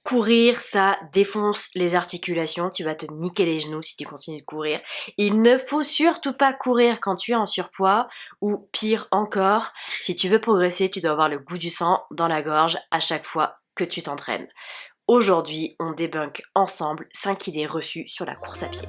Courir, ça défonce les articulations, tu vas te niquer les genoux si tu continues de courir. Il ne faut surtout pas courir quand tu es en surpoids ou pire encore, si tu veux progresser, tu dois avoir le goût du sang dans la gorge à chaque fois que tu t'entraînes. Aujourd'hui, on débunk ensemble 5 idées reçues sur la course à pied.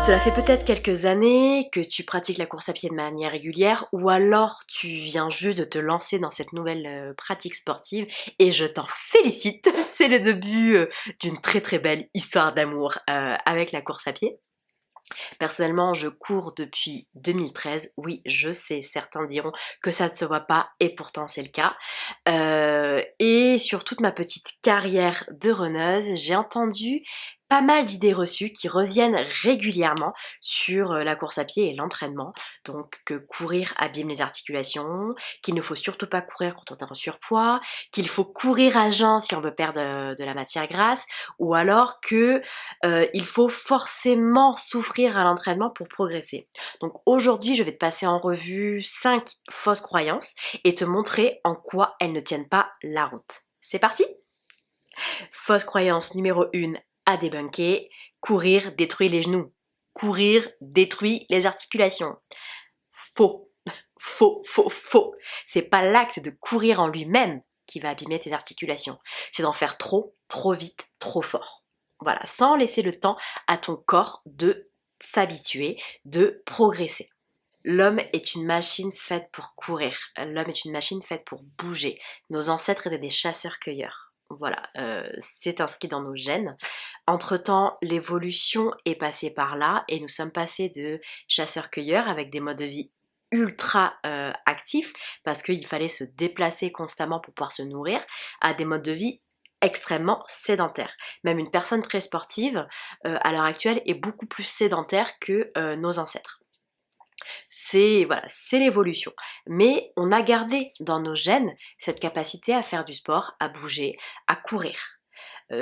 Cela fait peut-être quelques années que tu pratiques la course à pied de manière régulière ou alors tu viens juste de te lancer dans cette nouvelle pratique sportive et je t'en félicite, c'est le début d'une très très belle histoire d'amour avec la course à pied. Personnellement, je cours depuis 2013. Oui, je sais, certains diront que ça ne se voit pas, et pourtant c'est le cas. Et sur toute ma petite carrière de runneuse, j'ai entendu pas mal d'idées reçues qui reviennent régulièrement sur la course à pied et l'entraînement. Donc que courir abîme les articulations, qu'il ne faut surtout pas courir quand on est en surpoids, qu'il faut courir à jeun si on veut perdre de la matière grasse, ou alors que il faut forcément souffrir à l'entraînement pour progresser. Donc aujourd'hui, je vais te passer en revue 5 fausses croyances et te montrer en quoi elles ne tiennent pas la route. C'est parti? Fausse croyance numéro 1 à débunker, courir détruit les genoux. Courir détruit les articulations. Faux. Faux, faux, faux. C'est pas l'acte de courir en lui-même qui va abîmer tes articulations. C'est d'en faire trop, trop vite, trop fort. Voilà, sans laisser le temps à ton corps de s'habituer, de progresser. L'homme est une machine faite pour courir. L'homme est une machine faite pour bouger. Nos ancêtres étaient des chasseurs-cueilleurs. Voilà, c'est inscrit dans nos gènes. Entre-temps, l'évolution est passée par là et nous sommes passés de chasseurs-cueilleurs avec des modes de vie ultra actifs parce qu'il fallait se déplacer constamment pour pouvoir se nourrir à des modes de vie extrêmement sédentaires. Même une personne très sportive à l'heure actuelle est beaucoup plus sédentaire que nos ancêtres. C'est voilà, c'est l'évolution. Mais on a gardé dans nos gènes cette capacité à faire du sport, à bouger, à courir.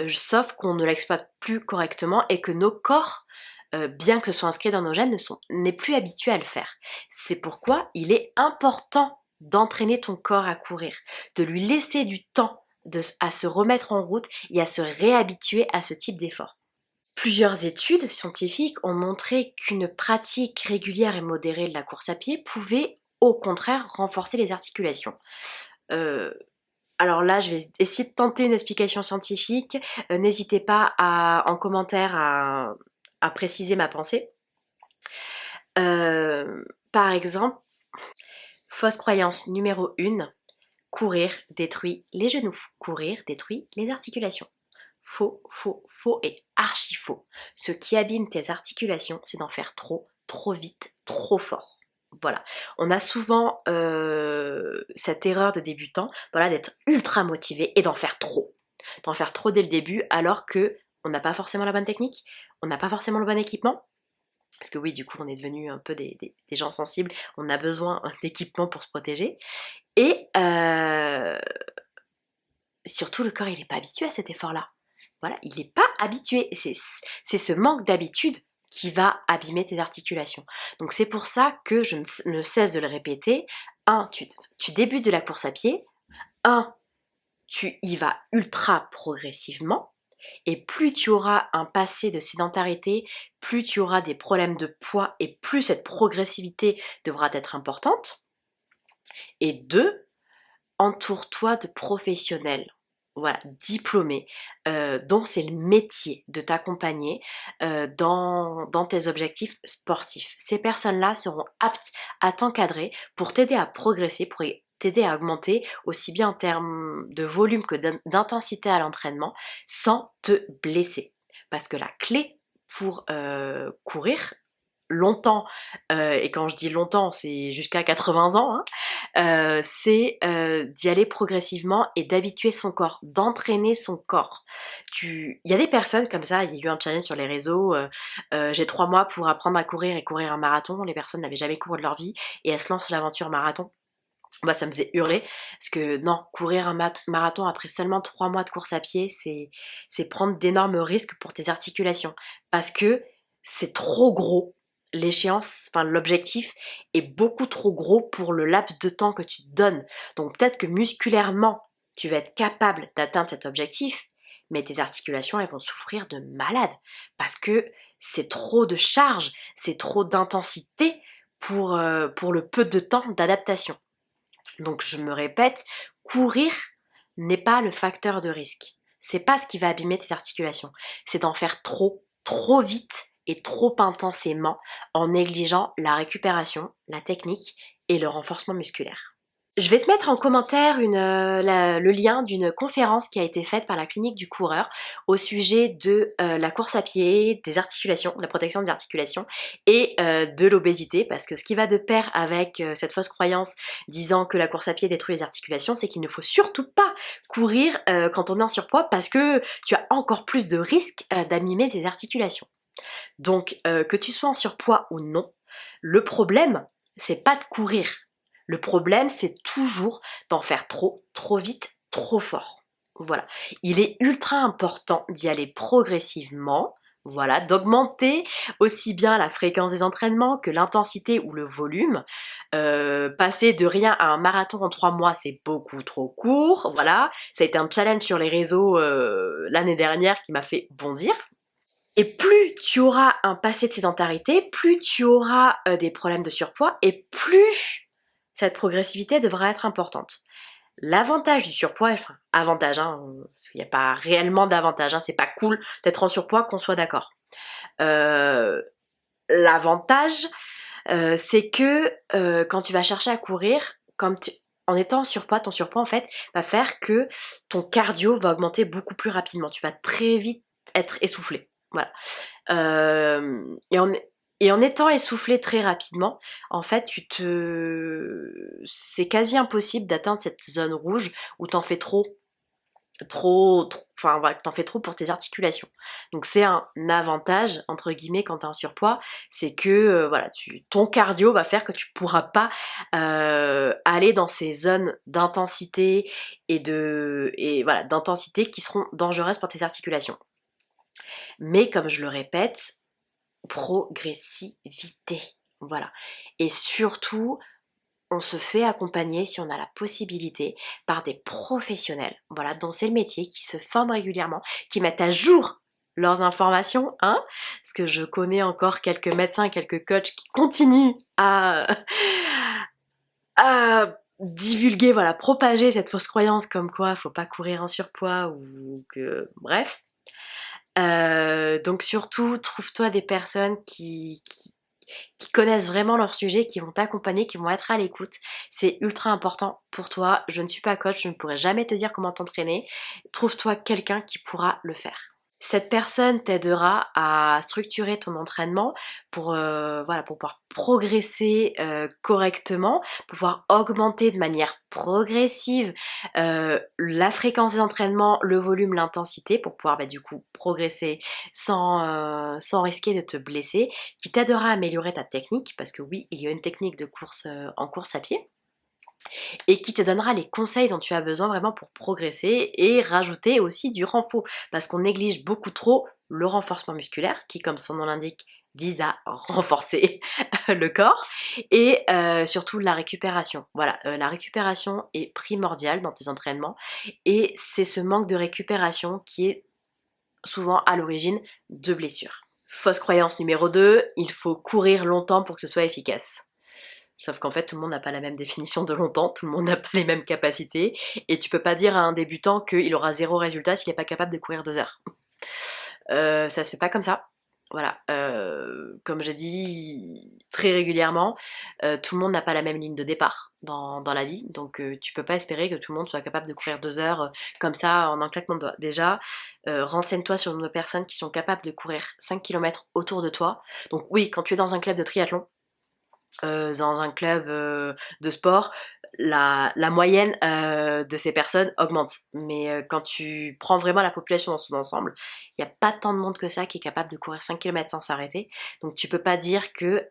Sauf qu'on ne l'exploite plus correctement et que nos corps, bien que ce soit inscrit dans nos gènes, n'est plus habitué à le faire. C'est pourquoi il est important d'entraîner ton corps à courir, de lui laisser du temps à se remettre en route et à se réhabituer à ce type d'effort. Plusieurs études scientifiques ont montré qu'une pratique régulière et modérée de la course à pied pouvait au contraire renforcer les articulations. Alors là, je vais essayer de tenter une explication scientifique. N'hésitez pas en commentaire à préciser ma pensée. Par exemple, fausse croyance numéro 1, courir détruit les genoux. Courir détruit les articulations. Faux, faux, faux et archi faux. Ce qui abîme tes articulations, c'est d'en faire trop, trop vite, trop fort. Voilà, on a souvent cette erreur de débutant, voilà, d'être ultra motivé et d'en faire trop. D'en faire trop dès le début alors que on n'a pas forcément la bonne technique, on n'a pas forcément le bon équipement. Parce que oui, du coup, on est devenu un peu des gens sensibles, on a besoin d'équipement pour se protéger. Et surtout, le corps, il n'est pas habitué à cet effort-là. Voilà, il n'est pas habitué. C'est ce manque d'habitude qui va abîmer tes articulations. Donc c'est pour ça que je ne cesse de le répéter. Tu débutes de la course à pied. Tu y vas ultra progressivement. Et plus tu auras un passé de sédentarité, plus tu auras des problèmes de poids et plus cette progressivité devra être importante. Et 2, entoure-toi de professionnels, voilà, diplômés, dont c'est le métier de t'accompagner dans tes objectifs sportifs. Ces personnes-là seront aptes à t'encadrer pour t'aider à progresser, pour t'aider à augmenter aussi bien en termes de volume que d'intensité à l'entraînement sans te blesser. Parce que la clé pour courir longtemps, et quand je dis longtemps, c'est jusqu'à 80 ans, c'est d'y aller progressivement et d'habituer son corps, d'entraîner son corps. Il y a des personnes comme ça, il y a eu un challenge sur les réseaux, j'ai 3 mois pour apprendre à courir et courir un marathon. Les personnes n'avaient jamais couru de leur vie et elles se lancent l'aventure marathon. Bah, ça me faisait hurler, parce que non, courir un marathon après seulement 3 mois de course à pied, c'est prendre d'énormes risques pour tes articulations, parce que c'est trop gros. l'échéance, enfin l'objectif est beaucoup trop gros pour le laps de temps que tu te donnes. Donc peut-être que musculairement, tu vas être capable d'atteindre cet objectif, mais tes articulations, elles vont souffrir de malade parce que c'est trop de charge, c'est trop d'intensité pour le peu de temps d'adaptation. Donc je me répète, courir n'est pas le facteur de risque. C'est pas ce qui va abîmer tes articulations. C'est d'en faire trop, trop vite et trop intensément en négligeant la récupération, la technique et le renforcement musculaire. Je vais te mettre en commentaire le lien d'une conférence qui a été faite par la clinique du coureur au sujet de la course à pied, des articulations, la protection des articulations et de l'obésité, parce que ce qui va de pair avec cette fausse croyance disant que la course à pied détruit les articulations, c'est qu'il ne faut surtout pas courir quand on est en surpoids parce que tu as encore plus de risques d'abîmer tes articulations. Donc que tu sois en surpoids ou non, le problème, c'est pas de courir. Le problème, c'est toujours d'en faire trop, trop vite, trop fort. Voilà. Il est ultra important d'y aller progressivement, voilà, d'augmenter aussi bien la fréquence des entraînements que l'intensité ou le volume. Passer de rien à un marathon en 3 mois, c'est beaucoup trop court. Voilà, ça a été un challenge sur les réseaux l'année dernière qui m'a fait bondir. Et plus tu auras un passé de sédentarité, plus tu auras des problèmes de surpoids et plus cette progressivité devra être importante. L'avantage du surpoids, enfin, avantage, il n'y a pas réellement d'avantage, c'est pas cool d'être en surpoids, qu'on soit d'accord. L'avantage, c'est que quand tu vas chercher à courir, en étant en surpoids, ton surpoids en fait va faire que ton cardio va augmenter beaucoup plus rapidement. Tu vas très vite être essoufflé. Voilà. Euh, et, en, et en étant essoufflé très rapidement, en fait, c'est quasi impossible d'atteindre cette zone rouge où t'en fais enfin voilà, t'en fais trop pour tes articulations. Donc c'est un avantage entre guillemets quand t'es en surpoids, c'est que voilà, ton cardio va faire que tu pourras pas aller dans ces zones d'intensité et voilà, d'intensité qui seront dangereuses pour tes articulations. Mais comme je le répète, progressivité. Voilà. Et surtout, on se fait accompagner, si on a la possibilité, par des professionnels, voilà, dont c'est le métier, qui se forment régulièrement, qui mettent à jour leurs informations, hein, parce que je connais encore quelques médecins, quelques coachs qui continuent à divulguer, voilà, propager cette fausse croyance comme quoi faut pas courir en surpoids ou que, bref. Donc surtout, trouve-toi des personnes qui connaissent vraiment leur sujet, qui vont t'accompagner, qui vont être à l'écoute. C'est ultra important pour toi. Je ne suis pas coach, je ne pourrai jamais te dire comment t'entraîner. Trouve-toi quelqu'un qui pourra le faire. Cette personne t'aidera à structurer ton entraînement voilà, pour pouvoir progresser correctement, pouvoir augmenter de manière progressive la fréquence des entraînements, le volume, l'intensité, pour pouvoir du coup progresser sans risquer de te blesser, qui t'aidera à améliorer ta technique, parce que oui, il y a une technique de course en course à pied, et qui te donnera les conseils dont tu as besoin vraiment pour progresser et rajouter aussi du renfort parce qu'on néglige beaucoup trop le renforcement musculaire qui, comme son nom l'indique, vise à renforcer le corps et surtout la récupération. Voilà, la récupération est primordiale dans tes entraînements et c'est ce manque de récupération qui est souvent à l'origine de blessures. Fausse croyance numéro 2, il faut courir longtemps pour que ce soit efficace. Sauf qu'en fait, tout le monde n'a pas la même définition de longtemps, tout le monde n'a pas les mêmes capacités, et tu peux pas dire à un débutant qu'il aura 0 résultat s'il n'est pas capable de courir 2 heures. Ça se fait pas comme ça. Voilà, comme j'ai dit très régulièrement, tout le monde n'a pas la même ligne de départ dans la vie, donc tu peux pas espérer que tout le monde soit capable de courir 2 heures comme ça en un claquement de doigts. Déjà, renseigne-toi sur nos personnes qui sont capables de courir 5 km autour de toi. Donc oui, quand tu es dans un club de triathlon, dans un club de sport, la moyenne de ces personnes augmente. Mais quand tu prends vraiment la population dans son ensemble, il n'y a pas tant de monde que ça qui est capable de courir 5 km sans s'arrêter. Donc tu peux pas dire que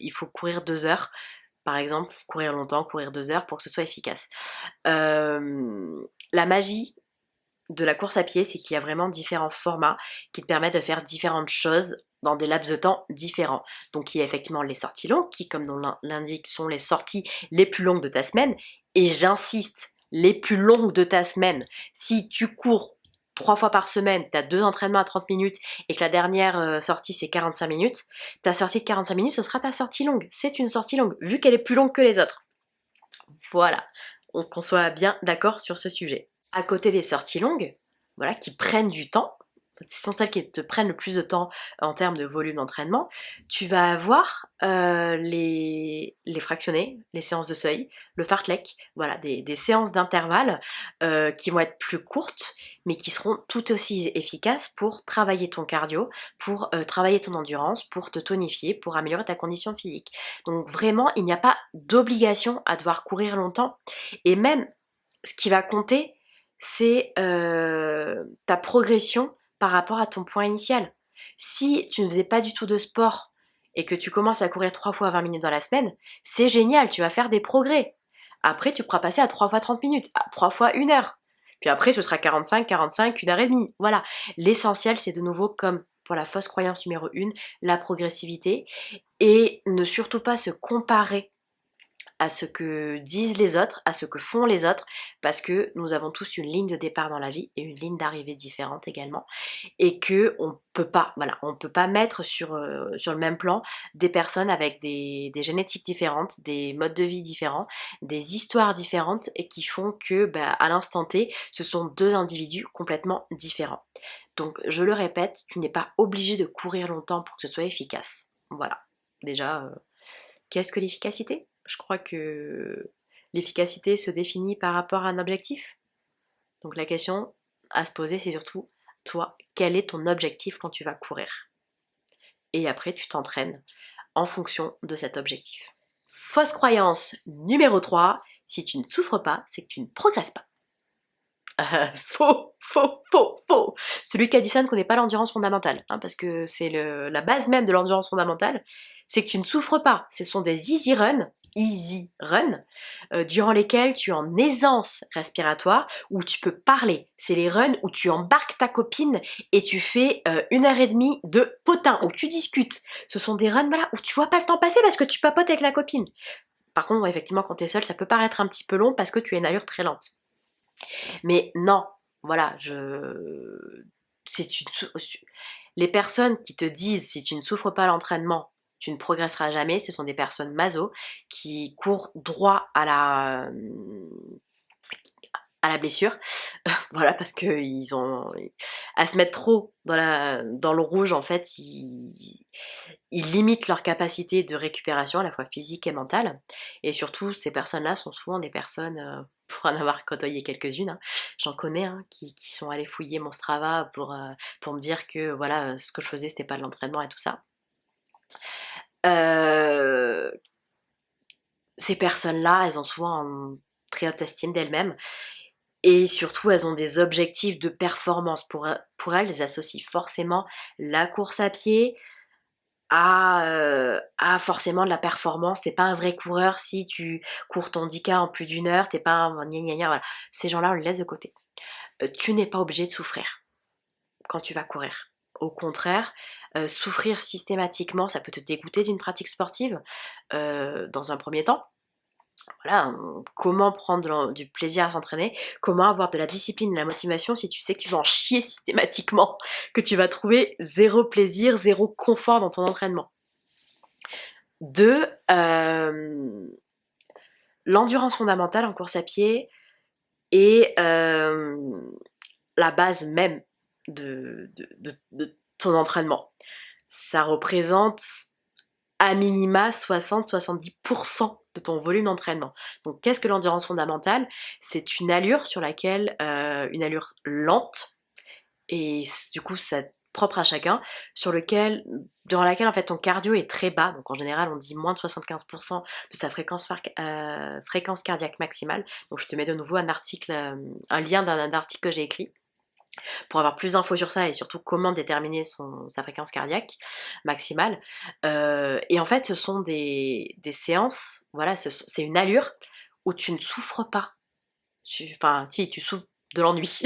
il faut courir 2 heures. Par exemple, courir longtemps, courir 2 heures pour que ce soit efficace. La magie de la course à pied, c'est qu'il y a vraiment différents formats qui te permettent de faire différentes choses dans des laps de temps différents. Donc il y a effectivement les sorties longues, qui comme nom l'indique sont les sorties les plus longues de ta semaine, et j'insiste, les plus longues de ta semaine. Si tu cours 3 fois par semaine, tu as 2 entraînements à 30 minutes et que la dernière sortie c'est 45 minutes, ta sortie de 45 minutes ce sera ta sortie longue. C'est une sortie longue, vu qu'elle est plus longue que les autres. Voilà, qu'on soit bien d'accord sur ce sujet. À côté des sorties longues, voilà, qui prennent du temps, ce sont celles qui te prennent le plus de temps en termes de volume d'entraînement, tu vas avoir les fractionnés, les séances de seuil, le fartlek, voilà, des séances d'intervalle qui vont être plus courtes, mais qui seront tout aussi efficaces pour travailler ton cardio, pour travailler ton endurance, pour te tonifier, pour améliorer ta condition physique. Donc vraiment, il n'y a pas d'obligation à devoir courir longtemps. Et même, ce qui va compter, c'est ta progression par rapport à ton point initial. Si tu ne faisais pas du tout de sport et que tu commences à courir 3 fois 20 minutes dans la semaine, c'est génial, tu vas faire des progrès. Après, tu pourras passer à 3 fois 30 minutes, à 3 fois 1 heure. Puis après, ce sera 45, 45, 1 heure et demie. Voilà. L'essentiel, c'est de nouveau, comme pour la fausse croyance numéro 1, la progressivité. Et ne surtout pas se comparer à ce que disent les autres, à ce que font les autres, parce que nous avons tous une ligne de départ dans la vie et une ligne d'arrivée différente également, et que on peut pas, voilà, on peut pas mettre sur le même plan des personnes avec des génétiques différentes, des modes de vie différents, des histoires différentes, et qui font que, à l'instant T, ce sont 2 individus complètement différents. Donc, je le répète, tu n'es pas obligé de courir longtemps pour que ce soit efficace. Voilà. Déjà, qu'est-ce que l'efficacité? Je crois que l'efficacité se définit par rapport à un objectif. Donc la question à se poser, c'est surtout, toi, quel est ton objectif quand tu vas courir? Et après, tu t'entraînes en fonction de cet objectif. Fausse croyance numéro 3, si tu ne souffres pas, c'est que tu ne progresses pas. Faux, faux, faux, faux. Celui qui a dit ça ne connaît pas l'endurance fondamentale, parce que c'est la base même de l'endurance fondamentale, c'est que tu ne souffres pas. Ce sont des easy run, durant lesquels tu es en aisance respiratoire, où tu peux parler. C'est les runs où tu embarques ta copine et tu fais 1 heure et demie de potin, où tu discutes. Ce sont des runs, voilà, où tu vois pas le temps passer parce que tu papotes avec la copine. Par contre, effectivement, quand tu es seul, ça peut paraître un petit peu long parce que tu as une allure très lente. Mais non, voilà, les personnes qui te disent si tu ne souffres pas à l'entraînement, tu ne progresseras jamais, ce sont des personnes maso qui courent droit à la blessure. Voilà, parce qu'ils ont à se mettre trop dans le rouge, en fait, ils limitent leur capacité de récupération, à la fois physique et mentale. Et surtout, ces personnes-là sont souvent des personnes, pour en avoir côtoyé quelques-unes, j'en connais, qui sont allées fouiller mon Strava pour me dire que voilà, ce que je faisais, c'était pas de l'entraînement et tout ça. Ces personnes-là, elles ont souvent une très haute estime d'elles-mêmes. Et surtout, elles ont des objectifs de performance. Pour elles, elles associent forcément la course à pied à forcément de la performance. T'es pas un vrai coureur si tu cours ton 10K en plus d'une heure, t'es pas un gna gna gna, voilà. Ces gens-là, on les laisse de côté. Tu n'es pas obligé de souffrir quand tu vas courir. Au contraire, souffrir systématiquement, ça peut te dégoûter d'une pratique sportive, dans un premier temps. Voilà, comment prendre du plaisir à s'entraîner, comment avoir de la discipline et de la motivation si tu sais que tu vas en chier systématiquement, que tu vas trouver zéro plaisir, zéro confort dans ton entraînement. 2, l'endurance fondamentale en course à pied est la base même de ton entraînement. Ça représente à minima 60-70% de ton volume d'entraînement. Donc qu'est-ce que l'endurance fondamentale? C'est une allure sur laquelle, une allure lente, et du coup c'est propre à chacun, durant laquelle en fait ton cardio est très bas, donc en général on dit moins de 75% de sa fréquence cardiaque maximale. Donc je te mets de nouveau un lien d'un article que j'ai écrit pour avoir plus d'infos sur ça et surtout comment déterminer sa fréquence cardiaque maximale. Et en fait, ce sont des séances, voilà, c'est une allure où tu ne souffres pas. Si, tu souffres de l'ennui.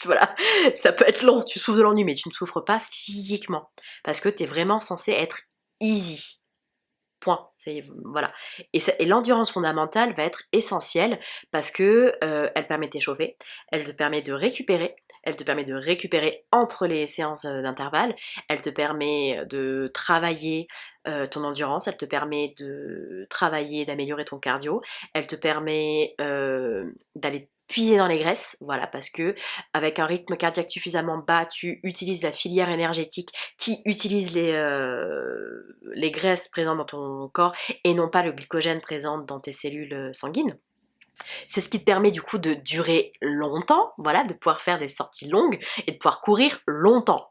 Voilà, ça peut être long, tu souffres de l'ennui, mais tu ne souffres pas physiquement. Parce que tu es vraiment censé être easy. Point. Voilà. Et l'endurance fondamentale va être essentielle parce que elle permet de t'échauffer, elle te permet de récupérer, elle te permet de récupérer entre les séances d'intervalle, elle te permet de travailler ton endurance, elle te permet de travailler, d'améliorer ton cardio, elle te permet d'aller puiser dans les graisses, voilà, parce que avec un rythme cardiaque suffisamment bas, tu utilises la filière énergétique qui utilise les graisses présentes dans ton corps et non pas le glycogène présent dans tes cellules sanguines. C'est ce qui te permet du coup de durer longtemps, voilà, de pouvoir faire des sorties longues et de pouvoir courir longtemps.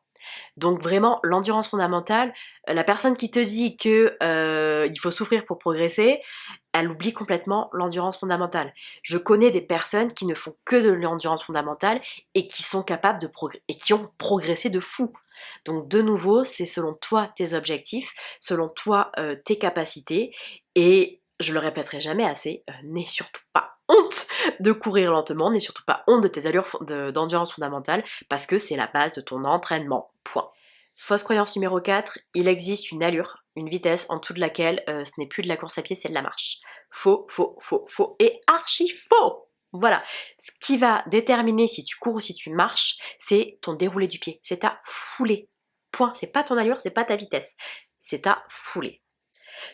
Donc vraiment, l'endurance fondamentale, la personne qui te dit que il faut souffrir pour progresser, elle oublie complètement l'endurance fondamentale. Je connais des personnes qui ne font que de l'endurance fondamentale et qui sont capables et qui ont progressé de fou. Donc de nouveau, c'est selon toi tes objectifs, selon toi tes capacités, et je le répéterai jamais assez, n'aie surtout pas honte de courir lentement, n'aie surtout pas honte de tes allures d'endurance fondamentale, parce que c'est la base de ton entraînement. Point. Fausse croyance numéro 4, il existe une allure, une vitesse en dessous de laquelle ce n'est plus de la course à pied, c'est de la marche. Faux, faux, faux, faux et archi faux. Voilà, ce qui va déterminer si tu cours ou si tu marches, c'est ton déroulé du pied, c'est ta foulée. Point, c'est pas ton allure, c'est pas ta vitesse, c'est ta foulée.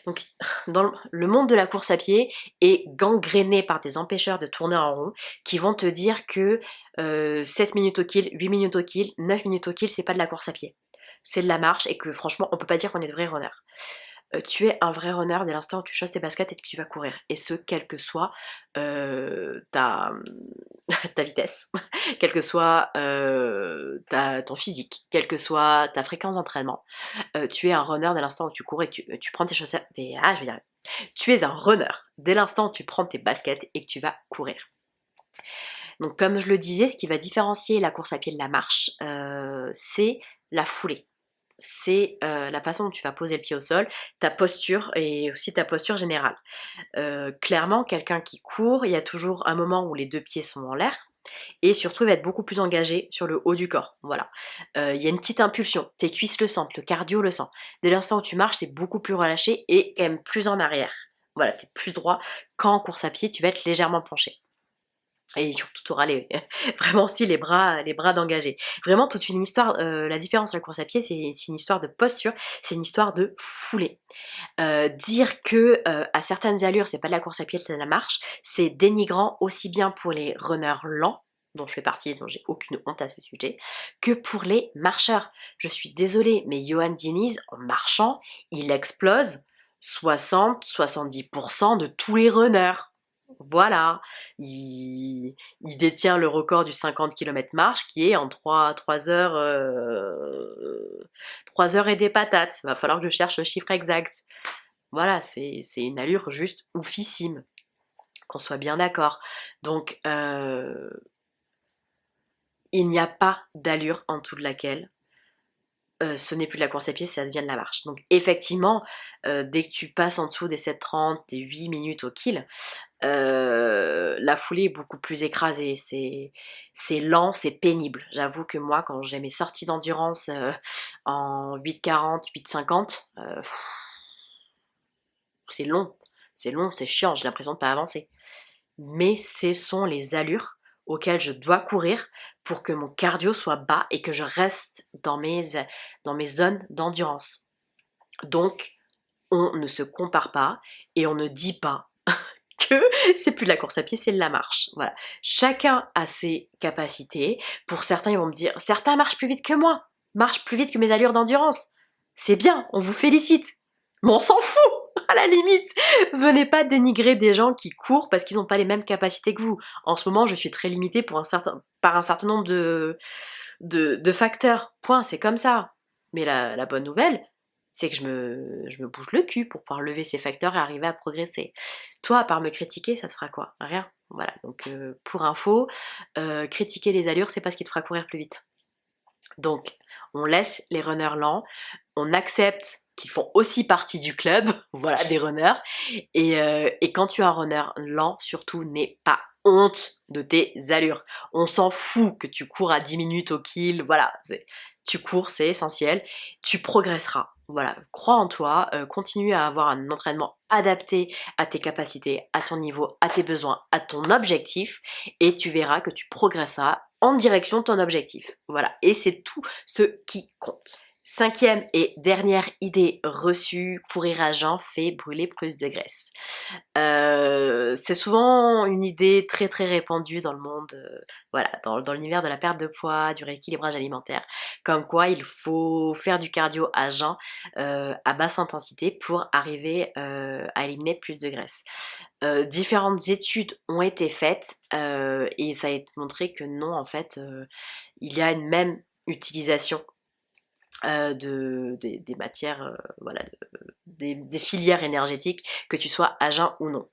Donc, dans le monde de la course à pied est gangréné par des empêcheurs de tourner en rond qui vont te dire que 7 minutes au kill, 8 minutes au kill, 9 minutes au kill, c'est pas de la course à pied. C'est de la marche et que franchement, on peut pas dire qu'on est de vrais runners. Tu es un vrai runner dès l'instant où tu chausses tes baskets et que tu vas courir. Et ce, quelle que soit ta vitesse, quel que soit ton physique, quelle que soit ta fréquence d'entraînement. Tu es un runner dès l'instant où tu cours et que tu prends tes chaussettes. Je vais y arriver. Tu es un runner dès l'instant où tu prends tes baskets et que tu vas courir. Donc comme je le disais, ce qui va différencier la course à pied de la marche, c'est la foulée. C'est la façon dont tu vas poser le pied au sol, ta posture et aussi ta posture générale. Clairement, quelqu'un qui court, il y a toujours un moment où les deux pieds sont en l'air et surtout il va être beaucoup plus engagé sur le haut du corps. Voilà. Il y a une petite impulsion, tes cuisses le sentent, le cardio le sent. Dès l'instant où tu marches, c'est beaucoup plus relâché et quand même plus en arrière. Voilà, tu es plus droit. Quand en course à pied, tu vas être légèrement penché. Et surtout, tu auras vraiment aussi les bras d'engagé. Vraiment, toute une histoire, la différence de la course à pied, c'est une histoire de posture, c'est une histoire de foulée. Dire que à certaines allures, c'est pas de la course à pied, c'est de la marche, c'est dénigrant aussi bien pour les runners lents, dont je fais partie, dont j'ai aucune honte à ce sujet, que pour les marcheurs. Je suis désolée, mais Johan Diniz, en marchant, il explose 60-70% de tous les runners. Voilà, il détient le record du 50 km marche qui est en 3 heures, 3 heures et des patates. Il va falloir que je cherche le chiffre exact. Voilà, c'est une allure juste oufissime, qu'on soit bien d'accord. Donc, il n'y a pas d'allure en dessous de laquelle ce n'est plus de la course à pied, ça devient de la marche. Donc effectivement, dès que tu passes en dessous des 7,30, des 8 minutes au kill, la foulée est beaucoup plus écrasée, c'est lent, c'est pénible. J'avoue que moi, quand j'ai mes sorties d'endurance en 8,40, 8,50, c'est long, c'est chiant, j'ai l'impression de ne pas avancer. Mais ce sont les allures auxquelles je dois courir pour que mon cardio soit bas et que je reste dans mes zones d'endurance. Donc, on ne se compare pas et on ne dit pas que c'est plus de la course à pied, c'est de la marche. Voilà. Chacun a ses capacités. Pour certains, ils vont me dire, certains marchent plus vite que moi, marchent plus vite que mes allures d'endurance. C'est bien, on vous félicite. Mais on s'en fout, à la limite. Venez pas dénigrer des gens qui courent parce qu'ils n'ont pas les mêmes capacités que vous. En ce moment, je suis très limitée par un certain nombre de facteurs. Point, c'est comme ça. Mais la bonne nouvelle, c'est que je me bouge le cul pour pouvoir lever ces facteurs et arriver à progresser. Toi, à part me critiquer, ça te fera quoi? Rien. Voilà, donc pour info, critiquer les allures, c'est pas ce qui te fera courir plus vite. Donc, on laisse les runners lents, on accepte qu'ils font aussi partie du club, voilà, des runners, et quand tu es un runner lent, surtout, n'aie pas honte de tes allures. On s'en fout que tu cours à 10 minutes au kill, voilà, tu cours, c'est essentiel, tu progresseras. Voilà, crois en toi, continue à avoir un entraînement adapté à tes capacités, à ton niveau, à tes besoins, à ton objectif, et tu verras que tu progresseras en direction de ton objectif. Voilà, et c'est tout ce qui compte. Cinquième et dernière idée reçue, courir à jeun fait brûler plus de graisse. C'est souvent une idée très très répandue dans le monde, voilà, dans l'univers de la perte de poids, du rééquilibrage alimentaire, comme quoi il faut faire du cardio à jeun, à basse intensité pour arriver à éliminer plus de graisse. Différentes études ont été faites et ça a été montré que non, en fait, il y a une même utilisation des matières, voilà, des filières énergétiques, que tu sois à jeun ou non.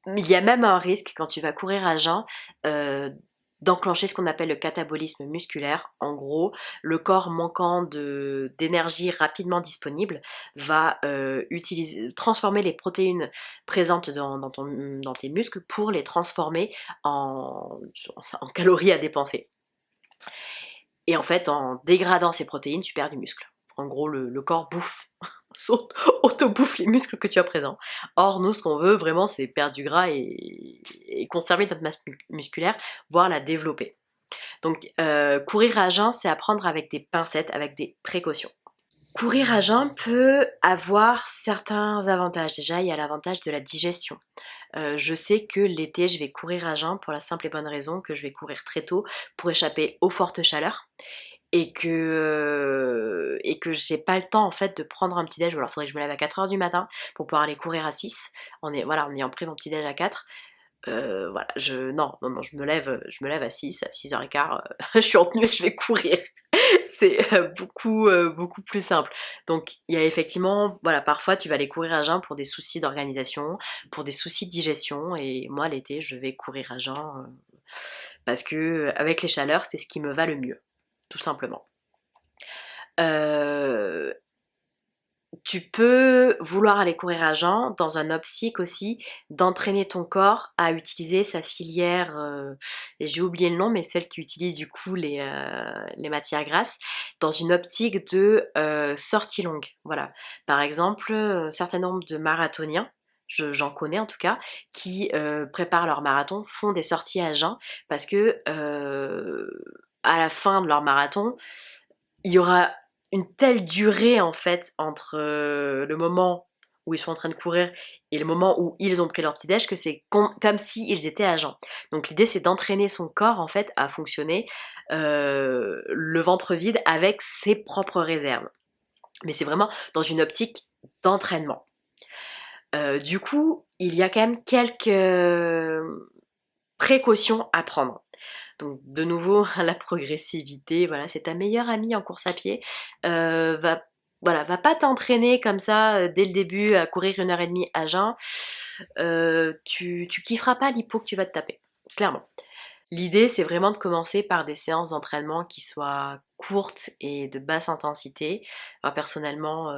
Il y a même un risque quand tu vas courir à jeun d'enclencher ce qu'on appelle le catabolisme musculaire. En gros, le corps manquant d'énergie rapidement disponible va transformer les protéines présentes dans tes muscles pour les transformer en calories à dépenser. Et en fait, en dégradant ces protéines, tu perds du muscle. En gros, le corps bouffe, auto-bouffe les muscles que tu as présents. Or, nous, ce qu'on veut vraiment, c'est perdre du gras et conserver notre masse musculaire, voire la développer. Donc, courir à jeun, c'est à prendre avec des pincettes, avec des précautions. Courir à jeun peut avoir certains avantages. Déjà, il y a l'avantage de la digestion. Je sais que l'été, je vais courir à jeun pour la simple et bonne raison que je vais courir très tôt pour échapper aux fortes chaleurs et que j'ai pas le temps en fait de prendre un petit déj, ou alors il faudrait que je me lève à 4h du matin pour pouvoir aller courir à 6. En ayant pris mon petit déj à 4. Voilà, non, je me lève à 6, à 6h15, je suis en tenue et je vais courir. C'est beaucoup plus simple. Donc il y a effectivement, voilà, parfois tu vas aller courir à jeun pour des soucis d'organisation, pour des soucis de digestion, et moi l'été je vais courir à jeun parce que avec les chaleurs c'est ce qui me va le mieux, tout simplement. Tu peux vouloir aller courir à jeun dans un optique aussi d'entraîner ton corps à utiliser sa filière, et j'ai oublié le nom, mais celle qui utilise du coup les matières grasses, dans une optique de sortie longue. Voilà. Par exemple, un certain nombre de marathoniens, j'en connais en tout cas, qui préparent leur marathon, font des sorties à jeun parce que à la fin de leur marathon, il y aura une telle durée en fait entre le moment où ils sont en train de courir et le moment où ils ont pris leur petit déj que c'est comme s'ils étaient à jeun. Donc l'idée c'est d'entraîner son corps en fait à fonctionner le ventre vide avec ses propres réserves. Mais c'est vraiment dans une optique d'entraînement. Du coup, il y a quand même quelques précautions à prendre. Donc de nouveau, la progressivité, voilà, c'est ta meilleure amie en course à pied. Va pas t'entraîner comme ça dès le début à courir 1h30 à jeun. Tu kifferas pas l'hypo que tu vas te taper, clairement. L'idée, c'est vraiment de commencer par des séances d'entraînement qui soient courtes et de basse intensité. Moi, personnellement,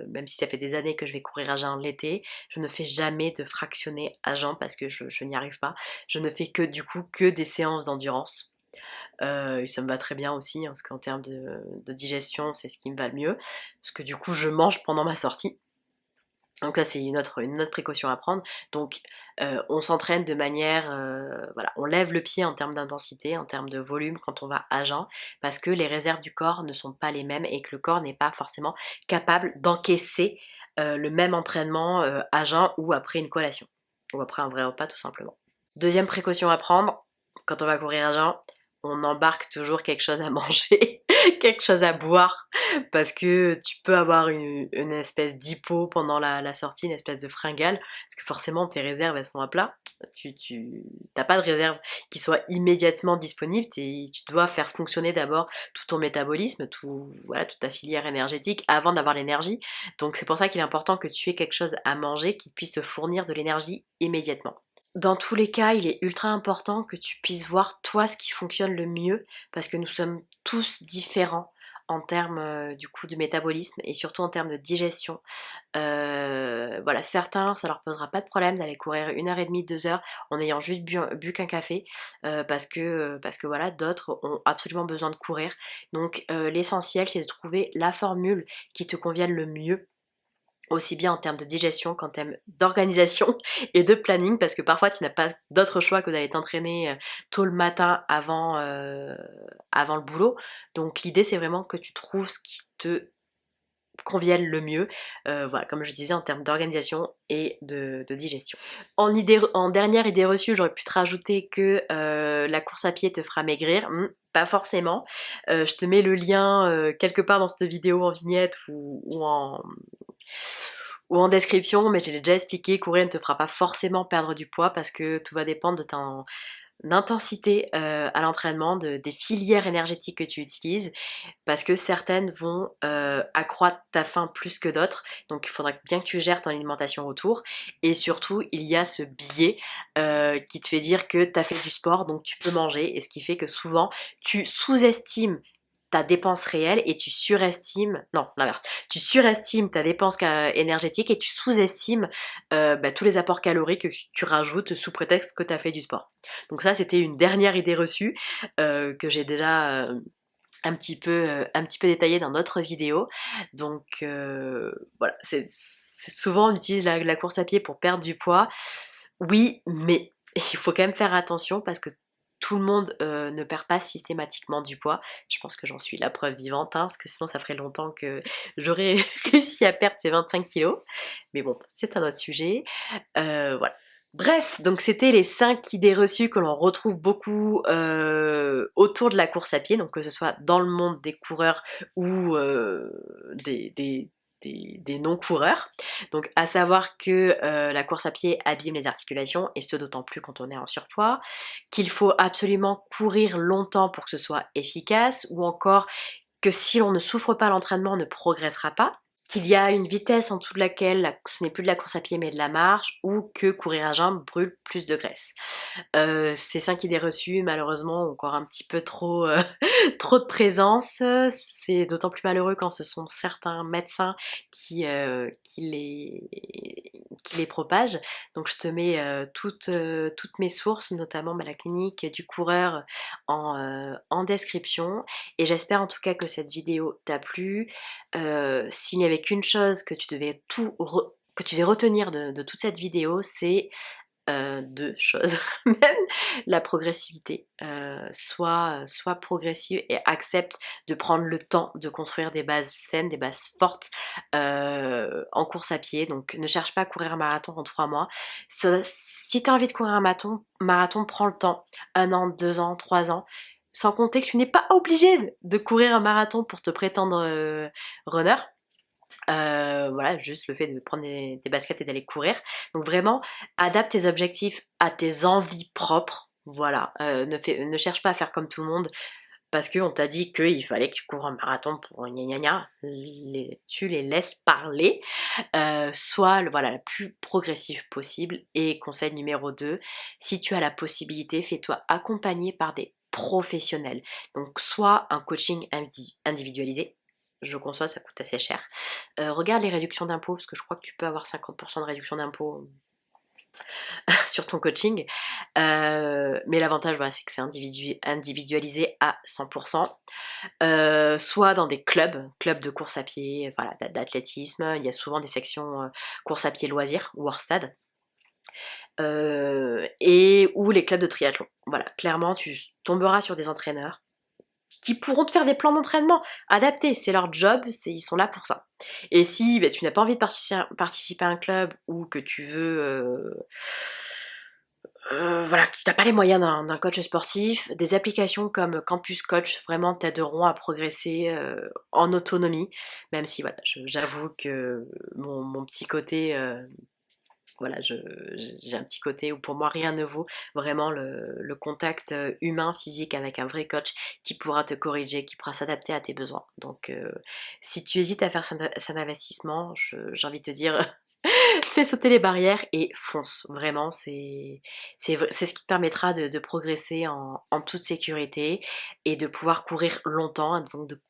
même si ça fait des années que je vais courir à jeun l'été, je ne fais jamais de fractionné à jeun parce que je n'y arrive pas. Je ne fais que des séances d'endurance. Et ça me va très bien aussi, hein, parce qu'en termes de digestion, c'est ce qui me va le mieux. Parce que du coup, je mange pendant ma sortie. Donc là, c'est une autre précaution à prendre. Donc, on s'entraîne de manière, voilà, on lève le pied en termes d'intensité, en termes de volume quand on va à jeun, parce que les réserves du corps ne sont pas les mêmes et que le corps n'est pas forcément capable d'encaisser le même entraînement à jeun ou après une collation, ou après un vrai repas tout simplement. Deuxième précaution à prendre, quand on va courir à jeun, on embarque toujours quelque chose à manger, quelque chose à boire, parce que tu peux avoir une espèce d'hypo pendant la sortie, une espèce de fringale, parce que forcément tes réserves elles sont à plat, tu t'as pas de réserve qui soit immédiatement disponible, tu dois faire fonctionner d'abord tout ton métabolisme, voilà, toute ta filière énergétique avant d'avoir l'énergie, donc c'est pour ça qu'il est important que tu aies quelque chose à manger qui puisse te fournir de l'énergie immédiatement. Dans tous les cas, il est ultra important que tu puisses voir toi ce qui fonctionne le mieux parce que nous sommes tous différents en termes du coup de métabolisme et surtout en termes de digestion. Voilà, certains, ça leur posera pas de problème d'aller courir 1h30, 2 heures en ayant juste bu qu'un café, parce que voilà, d'autres ont absolument besoin de courir. Donc l'essentiel, c'est de trouver la formule qui te convienne le mieux, aussi bien en termes de digestion qu'en termes d'organisation et de planning, parce que parfois tu n'as pas d'autre choix que d'aller t'entraîner tôt le matin avant le boulot. Donc l'idée, c'est vraiment que tu trouves ce qui te convienne le mieux, voilà, comme je disais, en termes d'organisation et de digestion. En dernière idée reçue, j'aurais pu te rajouter que la course à pied te fera maigrir. Pas forcément. Je te mets le lien quelque part dans cette vidéo en vignette ou en description, mais j'ai déjà expliqué, courir ne te fera pas forcément perdre du poids parce que tout va dépendre de ton intensité à l'entraînement, des filières énergétiques que tu utilises, parce que certaines vont accroître ta faim plus que d'autres, donc il faudra bien que tu gères ton alimentation autour, et surtout il y a ce biais qui te fait dire que tu as fait du sport, donc tu peux manger, et ce qui fait que souvent tu sous-estimes ta dépense réelle et tu surestimes, non l'inverse, tu surestimes ta dépense énergétique et tu sous-estimes tous les apports caloriques que tu rajoutes sous prétexte que tu as fait du sport. Donc ça, c'était une dernière idée reçue que j'ai déjà un petit peu détaillée dans d'autres vidéos. Donc voilà, c'est souvent on utilise la course à pied pour perdre du poids. Oui, mais il faut quand même faire attention parce que tout le monde ne perd pas systématiquement du poids. Je pense que j'en suis la preuve vivante, hein, parce que sinon ça ferait longtemps que j'aurais réussi à perdre ces 25 kilos. Mais bon, c'est un autre sujet. Voilà. Bref, donc c'était les 5 idées reçues que l'on retrouve beaucoup autour de la course à pied, donc que ce soit dans le monde des coureurs ou des non-coureurs. Donc à savoir que la course à pied abîme les articulations, et ce d'autant plus quand on est en surpoids, qu'il faut absolument courir longtemps pour que ce soit efficace, ou encore que si l'on ne souffre pas l'entraînement, on ne progressera pas, qu'il y a une vitesse en dessous de laquelle ce n'est plus de la course à pied mais de la marche, ou que courir à jeun brûle plus de graisse. Ces 5 idées reçues, malheureusement, ont encore un petit peu trop, trop de présence. C'est d'autant plus malheureux quand ce sont certains médecins qui les propagent. Donc je te mets toutes mes sources, notamment la clinique du coureur en description. Et j'espère en tout cas que cette vidéo t'a plu. S'il n'y avait qu'une chose que tu devais retenir de toute cette vidéo, c'est 2 choses. Même la progressivité. Sois progressive et accepte de prendre le temps de construire des bases saines, des bases fortes en course à pied. Donc ne cherche pas à courir un marathon en 3 mois. Si tu as envie de courir un marathon, prends le temps. 1 an, 2 ans, 3 ans. Sans compter que tu n'es pas obligé de courir un marathon pour te prétendre runner. Voilà, juste le fait de prendre des baskets et d'aller courir. Donc vraiment, adapte tes objectifs à tes envies propres. Voilà, ne cherche pas à faire comme tout le monde parce qu'on t'a dit qu'il fallait que tu cours un marathon pour gna gna gna. Tu les laisses parler. Sois voilà, la plus progressive possible. Et conseil numéro 2, si tu as la possibilité, fais-toi accompagner par des professionnels. Donc soit un coaching individualisé. Je conçois, ça coûte assez cher. Regarde les réductions d'impôts, parce que je crois que tu peux avoir 50% de réduction d'impôts sur ton coaching. Mais l'avantage, voilà, c'est que c'est individualisé à 100%. Soit dans des clubs de course à pied, voilà, d'athlétisme. Il y a souvent des sections course à pied loisirs ou hors stade. Ou les clubs de triathlon. Voilà, clairement, tu tomberas sur des entraîneurs qui pourront te faire des plans d'entraînement adaptés. C'est leur job, ils sont là pour ça. Et si tu n'as pas envie de participer à un club, ou que tu veux... voilà, tu n'as pas les moyens d'un coach sportif, des applications comme Campus Coach vraiment t'aideront à progresser en autonomie, même si voilà, j'avoue que mon petit côté... voilà, j'ai un petit côté où pour moi rien ne vaut vraiment le contact humain, physique avec un vrai coach qui pourra te corriger, qui pourra s'adapter à tes besoins. Donc si tu hésites à faire cet investissement, j'ai envie de te dire fais sauter les barrières et fonce. Vraiment, c'est ce qui te permettra de progresser en toute sécurité et de pouvoir courir longtemps, donc de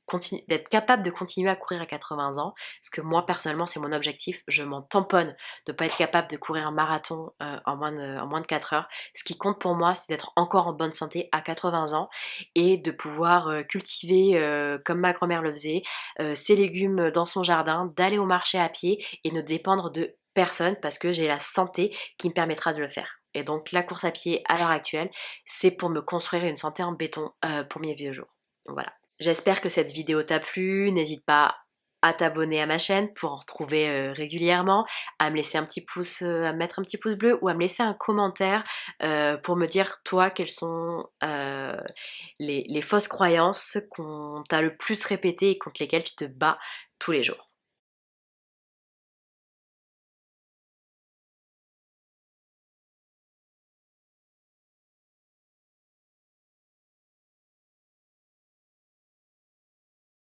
d'être capable de continuer à courir à 80 ans, parce que moi personnellement c'est mon objectif, je m'en tamponne de ne pas être capable de courir un marathon en moins de 4 heures. Ce qui compte pour moi, c'est d'être encore en bonne santé à 80 ans et de pouvoir cultiver, comme ma grand-mère le faisait, ses légumes dans son jardin, d'aller au marché à pied et ne dépendre de personne parce que j'ai la santé qui me permettra de le faire. Et donc la course à pied à l'heure actuelle, c'est pour me construire une santé en béton pour mes vieux jours. Donc voilà. J'espère que cette vidéo t'a plu. N'hésite pas à t'abonner à ma chaîne pour en retrouver régulièrement, à me laisser un petit pouce, à me mettre un petit pouce bleu ou à me laisser un commentaire pour me dire toi quelles sont les fausses croyances qu'on t'a le plus répétées et contre lesquelles tu te bats tous les jours.